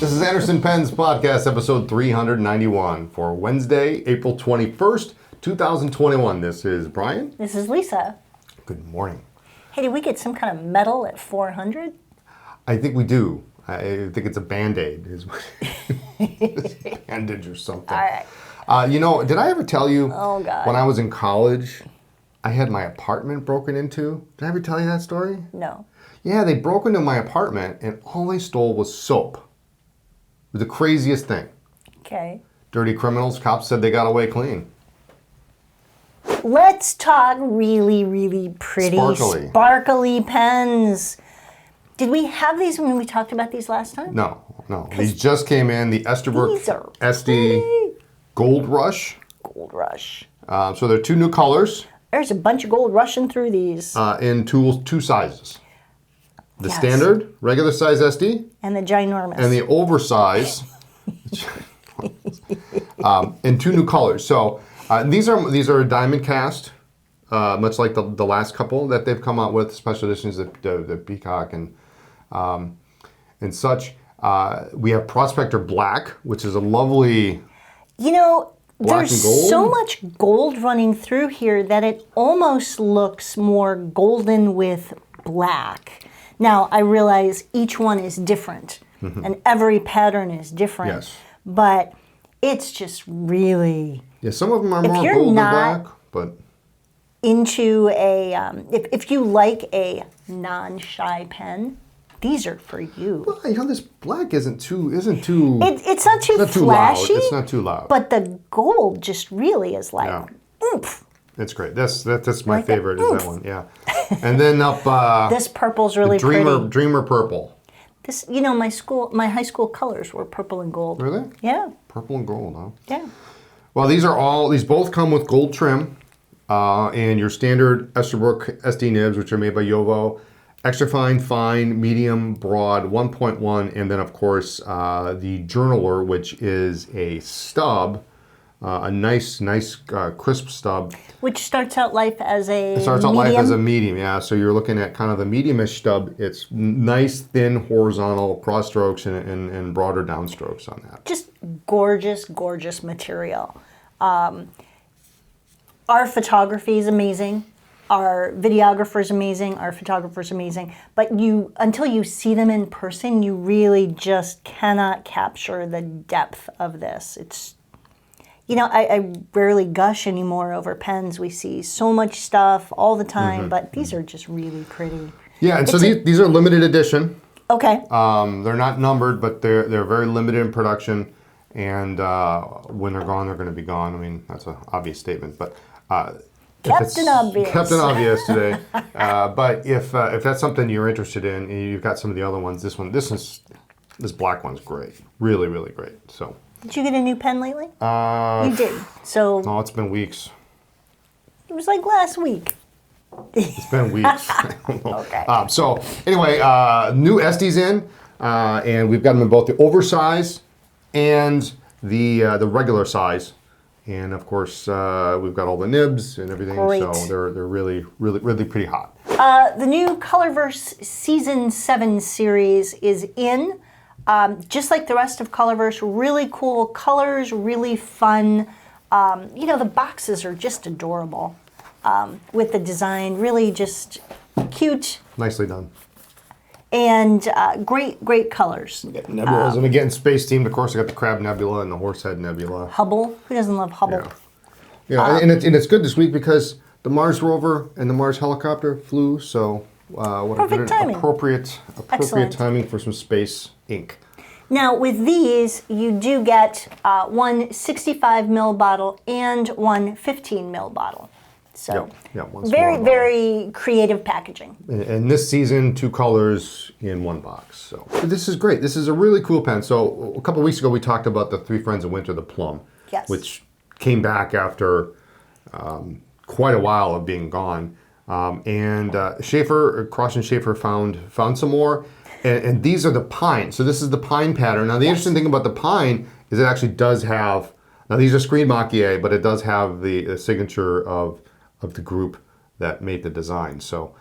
This is Anderson Penn's podcast, episode 391 for Wednesday, April 21st, 2021. This is Brian. This is Lisa. Good morning. Hey, did we get some kind of medal at 400? I think we do. I think it's a Band-Aid. Bandage or something. All right. Did I ever tell you when I was in college, I had my apartment broken into? Did I ever tell you that story? No. Yeah, they broke into my apartment and all they stole was soap. It was the craziest thing. Okay. Dirty criminals, cops said they got away clean. Let's talk really, really pretty, sparkly pens. Did we have these when we talked about these last time? No. These just came in. The Esterbrook SD Gold Rush. Gold Rush. So they're two new colors. There's a bunch of gold rushing through these. In two sizes. The standard, regular size SD. And the ginormous. And the oversize. In two new colors. So these are diamond cast, much like the last couple that they've come out with, special editions, the Peacock and such. We have Prospector Black, which is a lovely there's so much gold running through here that it almost looks more golden with black. Now, I realize each one is different, and every pattern is different. Yes. But it's just really... Yeah, some of them are more gold than black, but... into a... if you like a non-shy pen, these are for you. Well, this black isn't too... It's not too flashy. It's not too loud. But the gold just really is like, oomph. It's great. That's my favorite, is that one, yeah. And then up... this purple's really pretty. Dreamer purple. This, my high school colors were purple and gold. Really? Yeah. Purple and gold, huh? Yeah. Well, these both come with gold trim, and your standard Esterbrook SD nibs, which are made by Yovo. Extra fine, medium, broad, 1.1, and then of course the journaler, which is a stub, a nice crisp stub. Which starts out life as a medium, yeah. So you're looking at kind of the medium-ish stub. It's nice, thin, horizontal cross strokes and broader downstrokes on that. Just gorgeous, gorgeous material. Our photography is amazing. Our videographer is amazing. Our photographer is amazing. But until you see them in person, you really just cannot capture the depth of this. It's, I rarely gush anymore over pens. We see so much stuff all the time, but these are just really pretty. Yeah, and so these are limited edition. Okay. They're not numbered, but they're very limited in production. And when they're gone, they're going to be gone. I mean, that's an obvious statement, but... Captain Obvious today. But if that's something you're interested in, and you've got some of the other ones, this black one's great. Really, really great. So. Did you get a new pen lately? You did. So. No, it's been weeks. It was like last week. It's been weeks. Okay. So anyway, new SD's in, and we've got them in both the oversize and the regular size. And of course, we've got all the nibs and everything, so they're really, really, really pretty hot. The new Colorverse Season 7 series is in. Just like the rest of Colorverse, really cool colors, really fun. The boxes are just adorable with the design, really just cute. Nicely done. And great colors. Nebulas, and again, Space Team, of course, I got the Crab Nebula and the Horsehead Nebula. Hubble, who doesn't love Hubble? Yeah, and it's good this week because the Mars rover and the Mars helicopter flew, so perfect timing. Appropriate timing for some space ink. Now, with these, you do get one 65 ml bottle and one 15 ml bottle. So very creative packaging. And this season, 2 colors in 1 box. So this is great. This is a really cool pen. So a couple of weeks ago, we talked about the Three Friends of Winter, the Plum, which came back after quite a while of being gone. And Sheaffer, Cross and Sheaffer found some more. And these are the pine. So this is the pine pattern. Now the interesting thing about the pine is it actually does have, now these are screen maquillé, but it does have the signature of the group that made the design. So,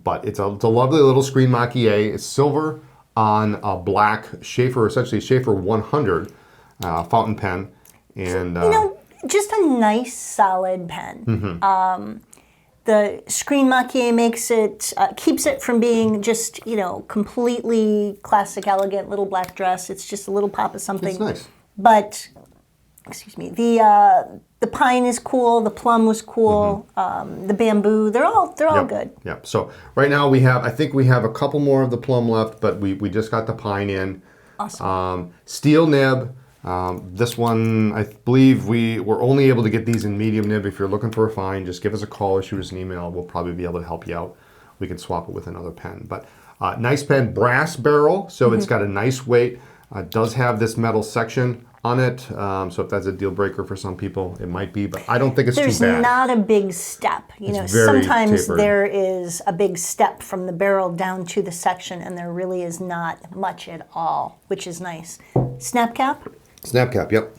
but it's a lovely little screen maquillé. It's silver on a black Sheaffer, essentially Sheaffer 100 fountain pen. And just a nice solid pen. The screen maquille makes it, keeps it from being just, completely classic, elegant little black dress. It's just a little pop of something. It's nice. But, excuse me, the pine is cool, the plum was cool, the bamboo, they're all good. Yep. So right now I think we have a couple more of the plum left, but we just got the pine in. Awesome. Steel nib. This one, I believe we're only able to get these in medium nib. If you're looking for a find, just give us a call or shoot us an email. We'll probably be able to help you out. We can swap it with another pen. But nice pen, brass barrel, so it's got a nice weight. Does have this metal section on it, so if that's a deal breaker for some people, it might be, but I don't think it's too bad. There's not a big step. Sometimes tapered. there is a big step from the barrel down to the section, and there really is not much at all, which is nice. Snap cap? Snap cap, yep.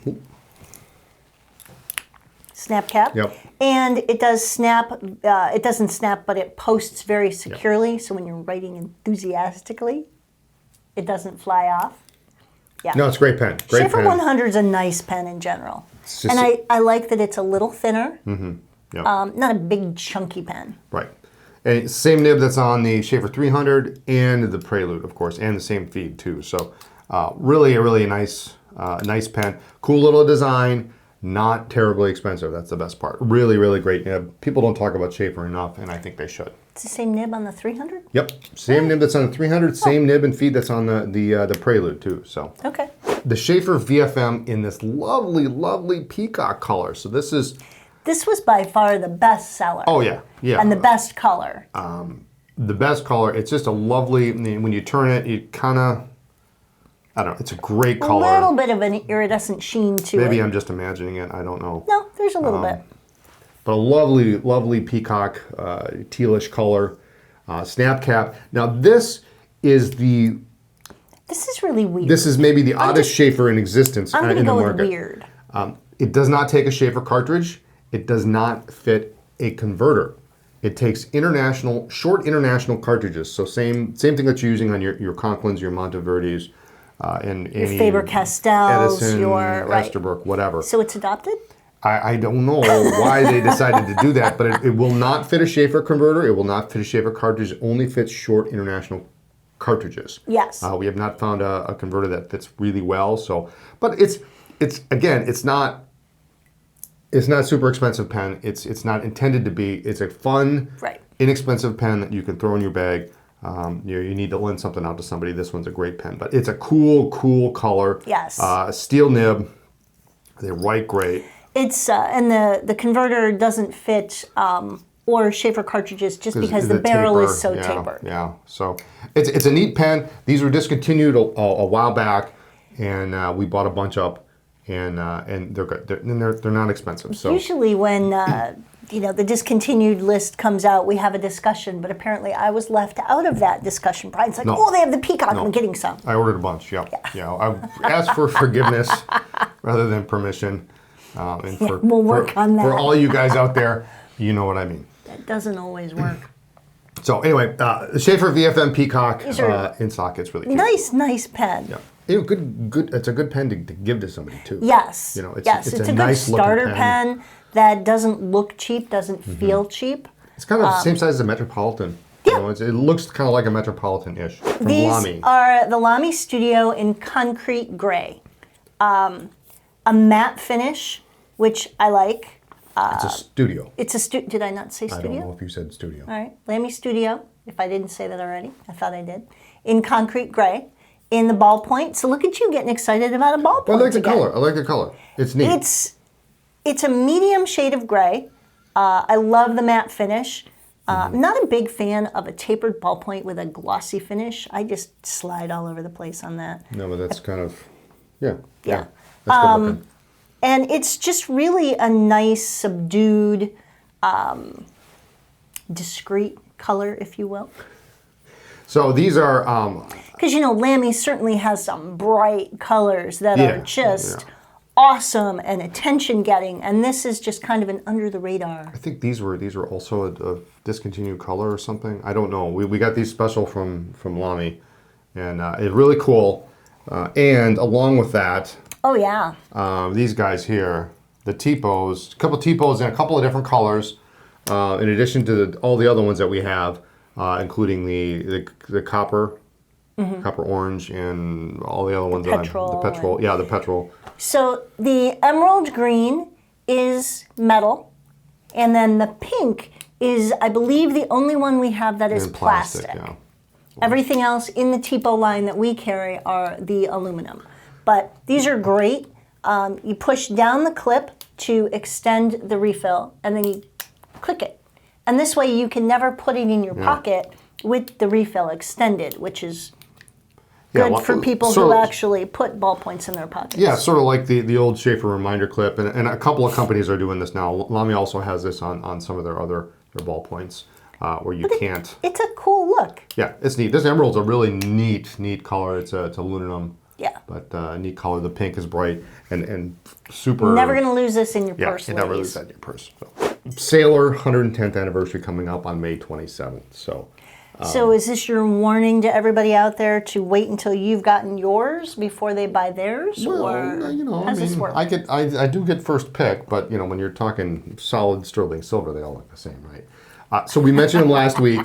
Snap cap. Yep. And it does snap, it doesn't snap, but it posts very securely, so when you're writing enthusiastically, it doesn't fly off. Yeah. No, it's a great pen. Great Sheaffer pen. 100 is a nice pen in general. And I like that it's a little thinner. Yep. Not a big chunky pen. Right. And same nib that's on the Sheaffer 300 and the Prelude, of course, and the same feed too. So really a nice pen. Cool little design, not terribly expensive. That's the best part. Really great nib. People don't talk about Sheaffer enough, and I think they should. It's the same nib on the 300? Yep. Same nib that's on the 300, same nib and feed that's on the Prelude too. So. Okay. The Sheaffer VFM in this lovely peacock color. So this was by far the best seller. Oh yeah. And the best color. The best color. It's just a lovely, when you turn it, you kind of, I don't know, it's a great color. A little bit of an iridescent sheen to it. Maybe I'm just imagining it, I don't know. No, there's a little bit. But a lovely peacock, tealish color, snap cap. Now this is really weird. This is maybe the oddest Sheaffer in existence in the market. I'm going to go with weird. It does not take a Sheaffer cartridge. It does not fit a converter. It takes short international cartridges. So same thing that you're using on your Conklins, your Monteverdis, and your Faber-Castells, Edison, right. Esterbrook, whatever. So it's adopted? I don't know why they decided to do that, but it will not fit a Sheaffer converter. It will not fit a Sheaffer cartridge. It only fits short international cartridges. Yes. We have not found a converter that fits really well. So, but it's not super expensive pen. It's not intended to be. It's a fun, inexpensive pen that you can throw in your bag. You need to lend something out to somebody. This one's a great pen, but it's a cool color. Yes. Steel nib. They write great. It's and the converter doesn't fit or Sheaffer cartridges just because the barrel is so tapered. Yeah, so it's a neat pen. These were discontinued a while back, and we bought a bunch up, and they're good. They're not expensive. So usually when the discontinued list comes out, we have a discussion, but apparently I was left out of that discussion. Brian's like, oh, they have the Peacock. I'm getting some. I ordered a bunch. Yeah. I asked for forgiveness rather than permission. We'll work on that. For all you guys out there, you know what I mean. That doesn't always work. So anyway, the Sheaffer VFM Peacock in socket's really cute. Nice pen. Yeah, good. It's a good pen to give to somebody too. Yes. It's a nice good starter pen that doesn't look cheap, doesn't feel cheap. It's kind of the same size as a Metropolitan. Yeah. It looks kind of like a Metropolitan-ish from These Lamy. are the Lamy Studio in concrete gray. A matte finish, which I like. It's a studio. Did I not say studio? I don't know if you said studio. All right. Lamy Studio, if I didn't say that already. I thought I did. In concrete gray. In the ballpoint. So look at you getting excited about a ballpoint. Well, I like the color. It's neat. It's a medium shade of gray. I love the matte finish. I'm not a big fan of a tapered ballpoint with a glossy finish. I just slide all over the place on that. No, but that's kind of, yeah. Yeah. That's good looking. And it's just really a nice, subdued, discreet color, if you will. So these are... Because, Lamy certainly has some bright colors that are just awesome and attention-getting, and this is just kind of an under-the-radar. I think these were also a discontinued color or something. I don't know. We got these special from Lamy. And it's really cool. And along with that, oh yeah, these guys here, the Tipos, a couple Tipos in a couple of different colors, in addition to all the other ones that we have, including the copper, copper orange, and all the other ones. The petrol, yeah, the petrol. So the emerald green is metal, and then the pink is, I believe, the only one we have that is plastic. Yeah. Everything else in the Tipo line that we carry are the aluminum. But these are great. You push down the clip to extend the refill, and then you click it. And this way you can never put it in your pocket with the refill extended, which is good for people who actually put ballpoints in their pockets. Yeah, sort of like the old Sheaffer reminder clip, and a couple of companies are doing this now. Lamy also has this on some of their ballpoints. Where you can't. It's a cool look. Yeah, it's neat. This emerald's a really neat color. It's aluminum. Yeah. But neat color. The pink is bright and super. Never gonna lose this in your purse. Yeah, you never lose that in your purse. So. Sailor 110th anniversary coming up on May 27th. So is this your warning to everybody out there to wait until you've gotten yours before they buy theirs? Well, or you know, how does this work? I do get first pick, but you know, when you're talking solid sterling silver, they all look the same, right? So we mentioned them last week.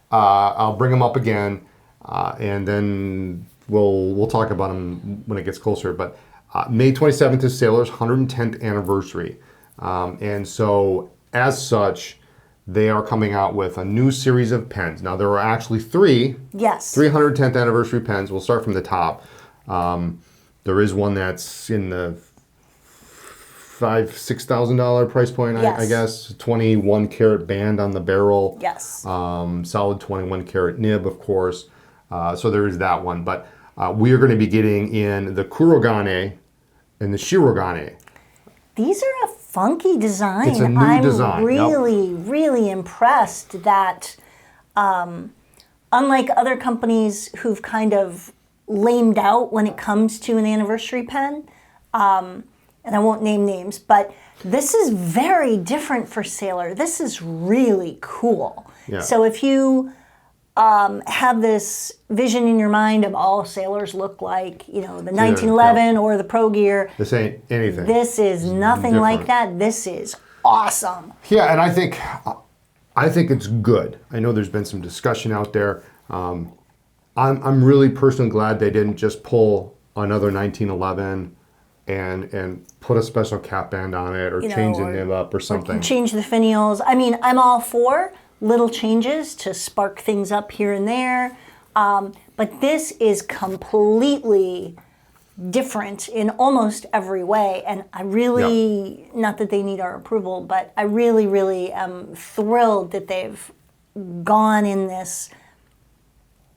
I'll bring them up again, and then we'll talk about them when it gets closer. But May 27th is Sailor's 110th anniversary, and so as such, they are coming out with a new series of pens. Now there are actually three 110th anniversary pens. We'll start from the top. There is one that's in the $6,000 price point, I guess. 21 karat band on the barrel. Yes. Solid 21 karat nib, of course. So there is that one. But we are going to be getting in the Kurogane and the Shirogane. These are a funky design. It's a new design. I'm really impressed that, unlike other companies who've kind of lamed out when it comes to an anniversary pen, and I won't name names, but this is very different for Sailor. This is really cool. Yeah. So if you have this vision in your mind of all sailors look like, you know, the 1911 or the Pro Gear. This ain't anything. This is nothing like that. This is awesome. Yeah, and I think it's good. I know there's been some discussion out there. I'm really personally glad they didn't just pull another 1911 and put a special cap band on it or change the nib up or something. Or change the finials. I mean, I'm all for little changes to spark things up here and there. But this is completely different in almost every way. And I really, not that they need our approval, but I really am thrilled that they've gone in this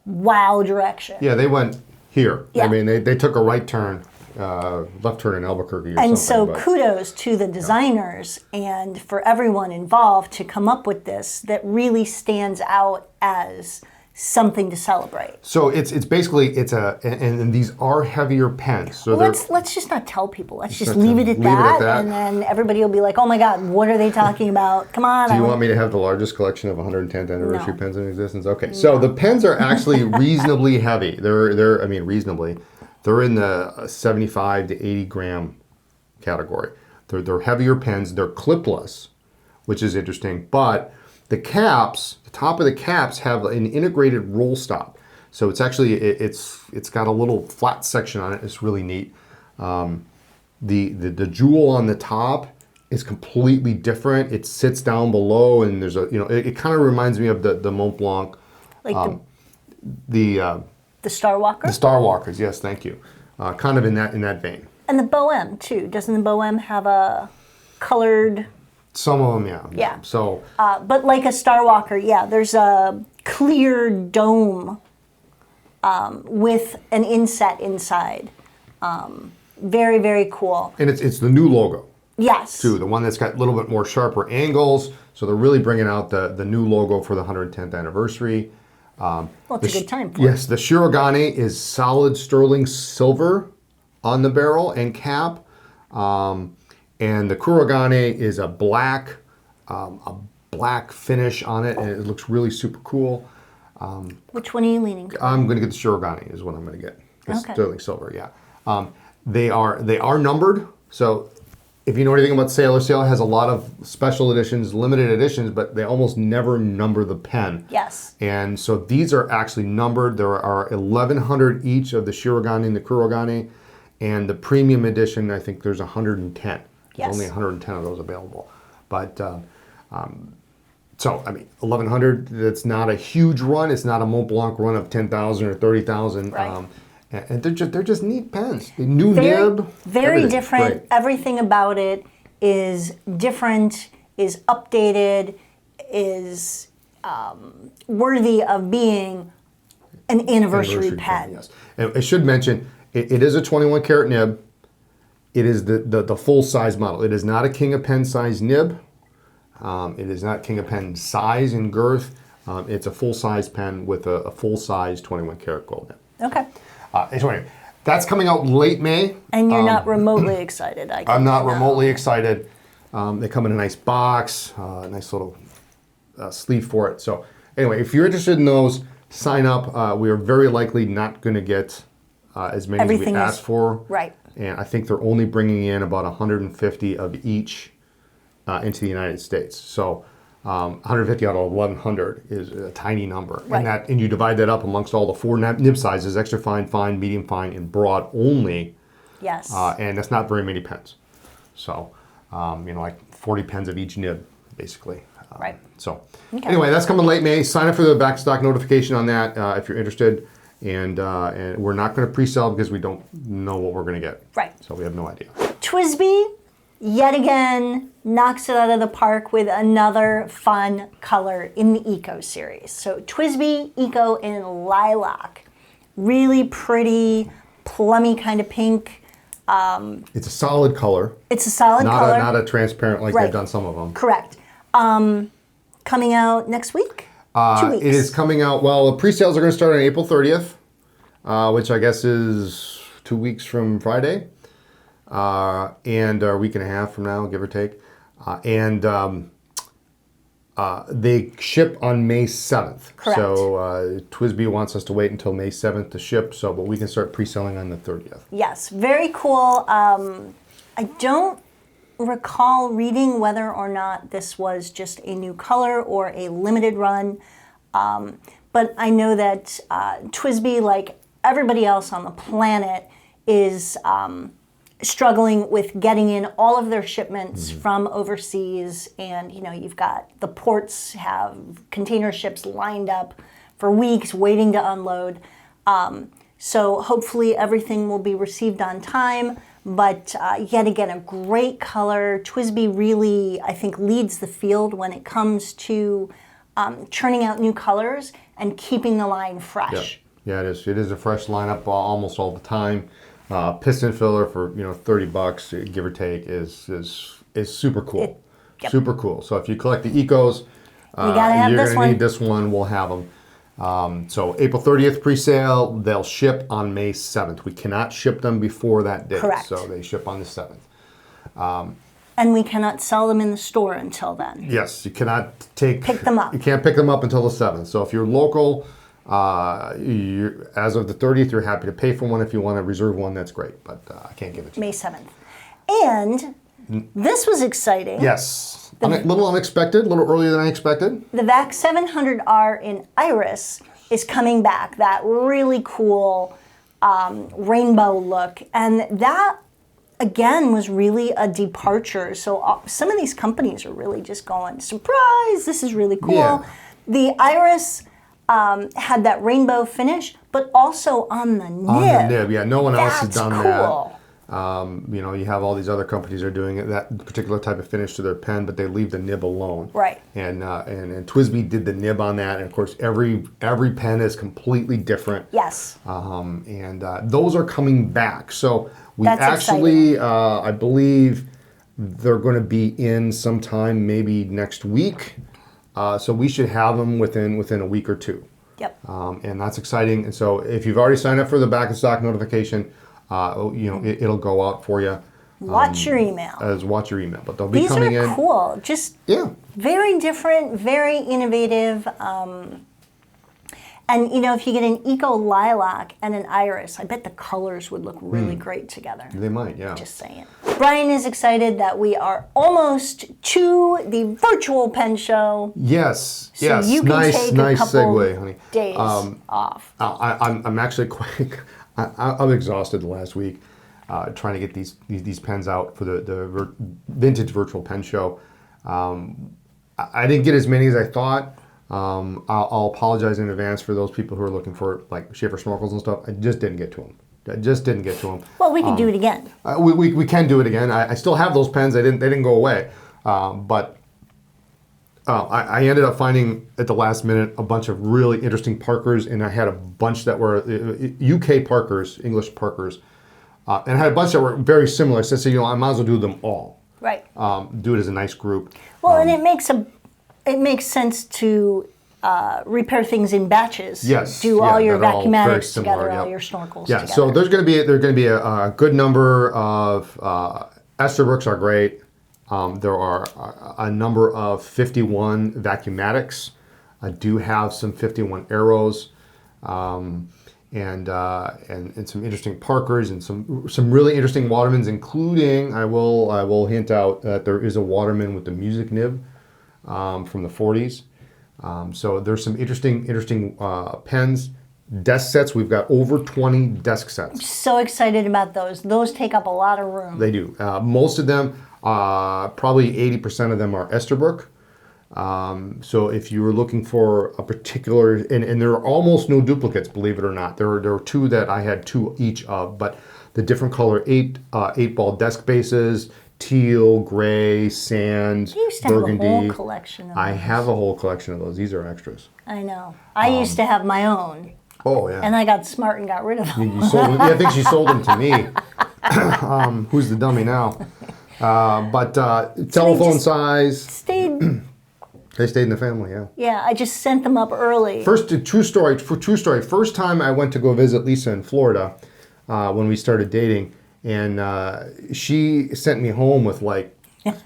wow direction. Yeah, they went here. Yeah. I mean, they took a right turn. Left turn in Albuquerque or something. And so kudos to the designers and for everyone involved to come up with this that really stands out as something to celebrate. So it's basically and these are heavier pens. So well, let's just not tell people. Let's just leave it at that, and then everybody will be like, "Oh my God, what are they talking about? Come on!" Do you want me to have the largest collection of 110th anniversary pens in existence? Okay, so the pens are actually reasonably heavy. They're I mean reasonably. They're in the 75 to 80 gram category. They're heavier pens. They're clipless, which is interesting. But the caps, the top of the caps have an integrated roll stop. So it's actually, it's got a little flat section on it. It's really neat. The jewel on the top is completely different. It sits down below and there's a, it kind of reminds me of the Mont Blanc. Like the Star Walker? The Star Walkers, yes, thank you. Kind of in that vein. And the Bohème too. Doesn't the Bohème have a colored? Some of them, yeah. Yeah. So. But like a Star Walker, yeah, there's a clear dome with an inset inside. Very, very cool. And it's the new logo. Yes. Too, the one that's got a little bit more sharper angles. So they're really bringing out the new logo for the 110th anniversary. Well, it's a good time for it. Yes, the Shirogane is solid sterling silver on the barrel and cap. And the Kurogane is a black finish on it, and it looks really super cool. Which one are you leaning for? I'm going to get the Shirogane is what I'm going to get. The Okay. sterling silver, yeah. They are numbered, so if you know anything about Sailor has a lot of special editions, limited editions, but they almost never number the pen. Yes. And so these are actually numbered. There are 1,100 each of the Shirogane and the Kurogane, and the premium edition, I think there's 110. There's only 110 of those available. But so, I mean, 1,100, that's not a huge run. It's not a Mont Blanc run of 10,000 or 30,000. Right. And they're just neat pens. New nib. Very everything. different. Great. Everything about it is different, is updated, is worthy of being an anniversary pen. Yes. And I should mention, it is a 21 karat nib. It is the full size model. It is not a King of Pen size nib. It is not King of Pen size and girth. It's a full size pen with a full size 21 karat gold nib. Okay. Anyway, that's coming out late May. And you're not remotely excited. I'm not remotely excited. They come in a nice box, nice little sleeve for it. So anyway, if you're interested in those, sign up. We are very likely not going to get as many as we asked for. Right. And I think they're only bringing in about 150 of each into the United States. So 150 out of 1,100 is a tiny number. Right. And you divide that up amongst all the 4 nib sizes, extra fine, fine, medium fine, and broad only. Yes. And that's not very many pens. So, like 40 pens of each nib, basically. Right. So, anyway, that's coming late May. Sign up for the backstock notification on that if you're interested. And we're not going to pre-sell because we don't know what we're going to get. Right. So we have no idea. TWSBI, yet again, knocks it out of the park with another fun color in the Eco series. So TWSBI ECO in Lilac. Really pretty, plummy kind of pink. It's a solid color. It's a solid color. Not a transparent like they've done some of them. Correct. Coming out next week? 2 weeks. It is coming out, well, the pre-sales are going to start on April 30th, which I guess is 2 weeks from Friday, and a week and a half from now, give or take. They ship on May 7th. Correct. So TWSBI wants us to wait until May 7th to ship, but we can start pre-selling on the 30th. Yes, very cool. I don't recall reading whether or not this was just a new color or a limited run, but I know that TWSBI, like everybody else on the planet, is struggling with getting in all of their shipments from overseas, and you've got the ports have container ships lined up for weeks waiting to unload. So hopefully everything will be received on time. But yet again, a great color. TWSBI really, I think, leads the field when it comes to churning out new colors and keeping the line fresh. Yeah, it is. It is a fresh lineup almost all the time. Piston filler for $30, give or take, is super cool. Super cool. So if you collect the Ecos, you're going to need this one. We'll have them. So April 30th pre-sale, they'll ship on May 7th. We cannot ship them before that date. Correct. So they ship on the 7th. And we cannot sell them in the store until then. Yes, you cannot pick them up. You can't pick them up until the 7th. So if you're local, as of the 30th, you're happy to pay for one. If you want to reserve one, that's great. But I can't give it to you. May 7th. And this was exciting. Yes. A little unexpected, a little earlier than I expected. The VAC 700R in Iris is coming back. That really cool rainbow look. And that, again, was really a departure. So some of these companies are really just going, surprise, this is really cool. Yeah. The Iris had that rainbow finish, but also on the nib. On the nib, yeah. No one else has done cool. that. You have all these other companies are doing that particular type of finish to their pen, but they leave the nib alone. Right. And TWSBI did the nib on that, and of course every pen is completely different. Yes. Those are coming back. So That's actually, I believe they're going to be in sometime maybe next week. So we should have them within a week or two. Yep. And that's exciting. And so if you've already signed up for the back in stock notification, it'll go out for you. Watch your email. Watch your email, but they'll be coming in. These are cool. Just very different, very innovative. And, you know, if you get an Eco Lilac and an Iris, I bet the colors would look really great together. They might, yeah. Just saying. Brian is excited that we are almost to the virtual pen show. Yes, So yes. you can take a couple segue, honey. days off. I'm actually quite. I'm exhausted the last week trying to get these pens out for the vintage virtual pen show. I didn't get as many as I thought. I'll apologize in advance for those people who are looking for like Sheaffer snorkels and stuff. I just didn't get to them. Well, we can do it again. We can do it again. I still have those pens. They didn't go away. But I ended up finding at the last minute a bunch of really interesting Parkers, and I had a bunch that were UK Parkers, English Parkers, and I had a bunch that were very similar. So I said, I might as well do them all. Right. Do it as a nice group. Well, and it makes sense to repair things in batches. Yes. Do all your all very vacuumatics similar, together, yep. all your snorkels Yeah. together. So there's going to be a good number of Esterbrook's are great. There are a number of 51 vacuumatics. I do have some 51 arrows, and some interesting Parkers and some really interesting Watermans, including I will hint out that there is a Waterman with the music nib from the 40s. So there's some interesting pens. Desk sets, we've got over 20 desk sets. So excited about those. Those take up a lot of room. They do. Most of them, probably 80% of them are Esterbrook. So if you were looking for a particular, and there are almost no duplicates, believe it or not. There were two that I had two each of, but the different color eight ball desk bases, teal, gray, sand, You used to burgundy. have a whole collection of those. I have a whole collection of those. These are extras. I know. I used to have my own. Oh yeah. And I got smart and got rid of them. You sold them. Yeah, I think she sold them to me. Who's the dummy now? But telephone size. They stayed in the family, yeah. Yeah, I just sent them up early. True story. First time I went to go visit Lisa in Florida when we started dating, and she sent me home with like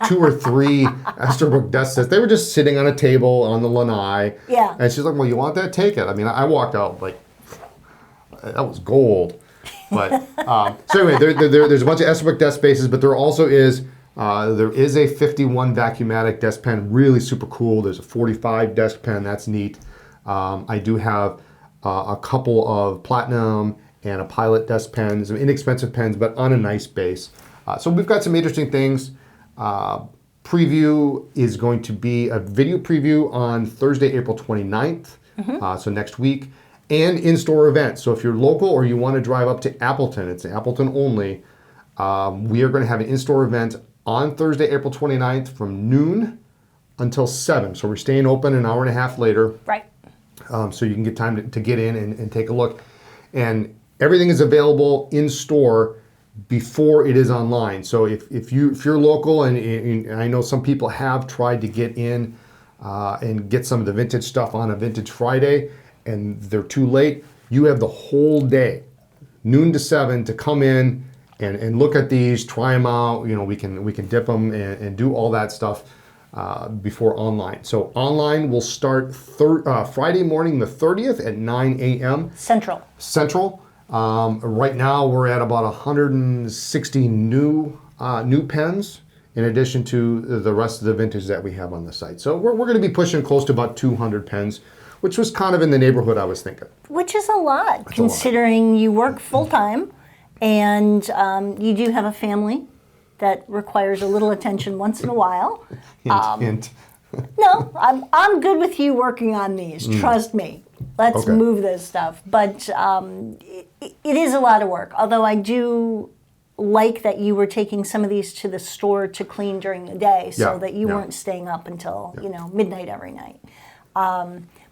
2 or 3 Esterbrook desk sets. They were just sitting on a table on the lanai. Yeah. And she's like, well, you want that? Take it. I mean, I walked out like, that was gold. But so anyway, there's a bunch of Esterbrook desk spaces, but there also is a 51 vacuumatic desk pen, really super cool. There's a 45 desk pen, that's neat. I do have a couple of platinum and a pilot desk pen, some inexpensive pens, but on a nice base. So we've got some interesting things. Preview is going to be a video preview on Thursday, April 29th, so next week, and in-store events. So if you're local or you want to drive up to Appleton, it's Appleton only, we are going to have an in-store event on Thursday, April 29th from noon until 7. So we're staying open an hour and a half later. Right. So you can get time to get in and take a look. And everything is available in store before it is online. So if you're local, and I know some people have tried to get in and get some of the vintage stuff on a Vintage Friday, and they're too late, you have the whole day, noon to 7, to come in and look at these, try them out. We can dip them and do all that stuff before online. So online will start Friday morning the 30th at 9 a.m. Central. Right now we're at about 160 new pens, in addition to the rest of the vintage that we have on the site. So we're going to be pushing close to about 200 pens, which was kind of in the neighborhood I was thinking. Which is a lot, considering you work full-time and you do have a family that requires a little attention once in a while. Hint. No, I'm good with you working on these. Trust me. Let's move this stuff. But it is a lot of work. Although I do like that you were taking some of these to the store to clean during the day, so that you weren't staying up until midnight every night.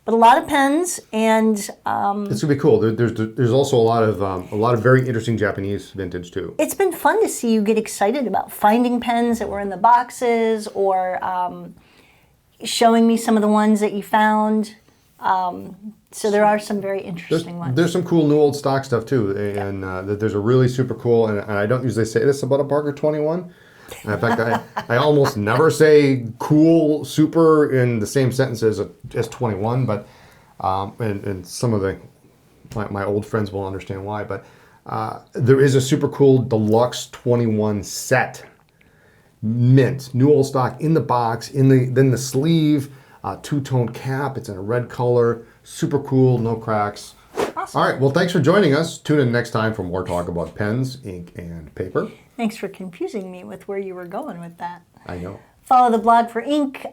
But a lot of pens, and it's gonna be cool. There's also a lot of very interesting Japanese vintage too. It's been fun to see you get excited about finding pens that were in the boxes, or showing me some of the ones that you found. So there are some very interesting ones. There's some cool new old stock stuff too, and there's a really super cool, and I don't usually say this about a Parker 21. In fact, I almost never say cool, super in the same sentence as 21, but and some of my old friends will understand why, but there is a super cool Deluxe 21 set. Mint, new old stock in the box, then the sleeve, two-tone cap. It's in a red color, super cool, no cracks. Awesome. All right, well, thanks for joining us. Tune in next time for more talk about pens, ink, and paper. Thanks for confusing me with where you were going with that. I know. Follow the blog for ink,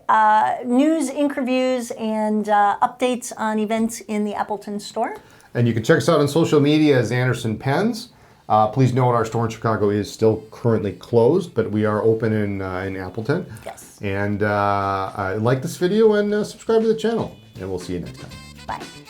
news, ink reviews, and updates on events in the Appleton store. And you can check us out on social media as Anderson Pens. Please note our store in Chicago is still currently closed, but we are open in Appleton. Yes. And like this video and subscribe to the channel. And we'll see you next time. Bye.